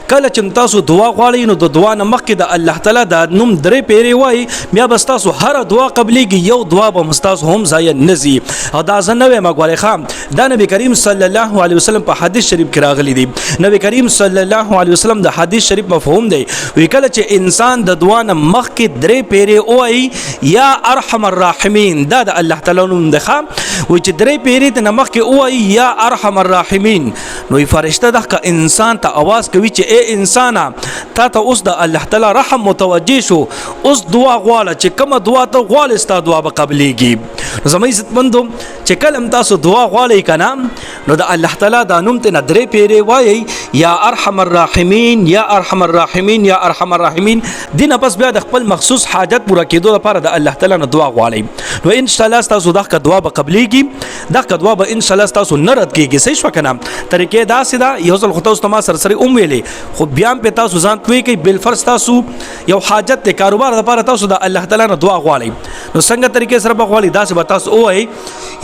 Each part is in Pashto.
کله چې تاسو دعا غواړئ نو د دعا نه مخکې د الله تعالی د نوم درې پیری وای بیا بس تاسو هر دعا قبليږي یو دعا به مستاسو هم ضایع نزي او دا زنوي مګوري خام دا نبی کریم صلی الله علیه وسلم په حدیث شریف کې راغلی دی نبی کریم صلی الله علیه وسلم د حدیث شریف مفهوم دی وی کله چې انسان د دعا نه مخکې درې پیری وای یا ارحم الراحمین دا د الله تعالی نوم دی خام وی چې درې پیری ته مخکې وای یا ارحم الراحمین نو فرشته د انسان ته आवाज کوي چې اے انسان تا ته اوس د الله تعالی رحم متوجه شو اوس دعا غواړه چې کومه دعا ته غواړې ستا دعا به قبليږي زموږ عزت مندو چې کله تاسو دعا غواړئ کنه نو د الله تعالی د نوم ته درې پیری وایي یا ارحم الراحمین یا ارحم الراحمین یا ارحم الراحمین دینه پس بیا د خپل مخصوص حاجت پوره کېدو لپاره د الله تعالی نه دعا غواړئ نو ان شاء الله تاسو دغه دعا به قبليږي دغه دعا به ان شاء الله تاسو نه رد کیږي صحیح شو کنه طریقې دا سیدا یو ځل خو تاسو ما سره ویلې خو بیا په تاسو ځان کوي کې بل فرض تاسو یو حاجت ته کاروبار لپاره تاسو د الله تعالی نه دعا غواړئ نو څنګه طریقې سره بغواړئ دا څه تاسو وایي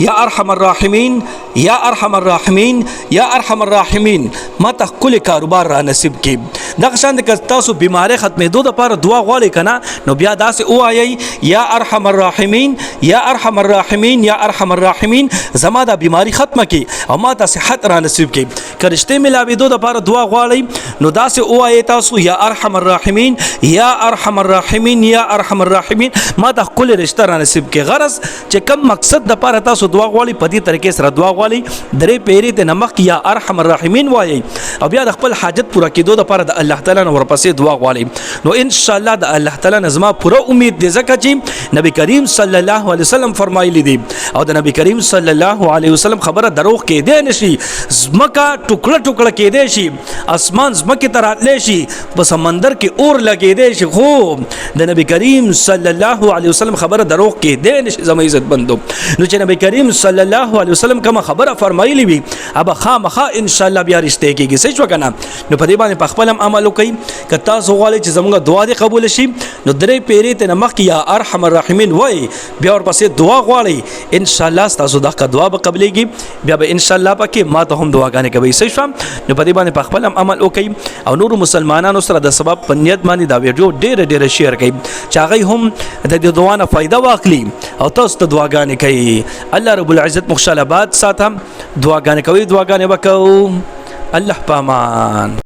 یا ارحم الراحمین یا ارحم الراحمین یا ارحم الراحمین ماته کل کاروبار را نصیب کړي دا شان د تاسو بیماری ختمېدو لپاره دعا غواړئ کنه نو بیا دا څه وایي یا ارحم الراحمین یا ارحم الراحمین یا ارحم الراحمین زما د بیماری ختمه کړي او ماته صحت را نصیب کړي کرشته ملاوي دو لپاره دعا غواړئ نو دا څه وایي تاسو یا ارحم الراحمین یا ارحم الراحمین یا ارحم الراحمین ما د خپل رشتہ را نصیب کې غرض چې کوم مقصد د پاره تاسو دعا غواړئ په دې طریقې سره دعا غواړئ درې پیری ته نمک یا ارحم الراحمین وایي او بیا د خپل حاجت پوره کېدو لپاره د الله تعالی نه ورپسې دعا غواړئ نو ان شاء الله د الله تعالی نظم پوره امید دې ځکه چې نبی کریم صلی الله علیه وسلم فرمایلی دی او د نبی کریم صلی الله علیه وسلم خبره دروغ کې دی نشي زمکا ټوکړه ټوکړه کې دی شي اسمان زمکه تر اتلی شي په سمندر کې اور لګې دی شي خو د نبی کریم صلی الله علیه وسلم خبره دروغ کې دی نشي زما عزت بندو نو چې نبی کریم صلی الله علیه وسلم کوم خبره فرمایلی وي ابا خامخا ان شاء الله بیا رښتیا کېږي صحیح وکنه نو په دې باندې په خپل عمل وکړئ که تاسو غواړئ چې زموږ دعا دې قبول شي نو درې پیری ته نمخ یا ارحم الراحمین وای بیا ورپسې دعا غواړئ ان شاء الله تاسو دغه دعا به قبلېږي بیا به ان شاء الله پکې ما ته هم دعاګانې کوي صحیح شو نو په دې باندې په خپل عمل وکړئ او نور مسلمانانو سره د سبب په نیت باندې دا ویډیو ډېر شیر کړئ چې هغه هم د دې دعا نه فائدہ واخلي او تاسو ته دعاګانې کوي الله رب العزت مخشل آباد ساتم دعاګانې کوي دعاګانې وکړو الله پامان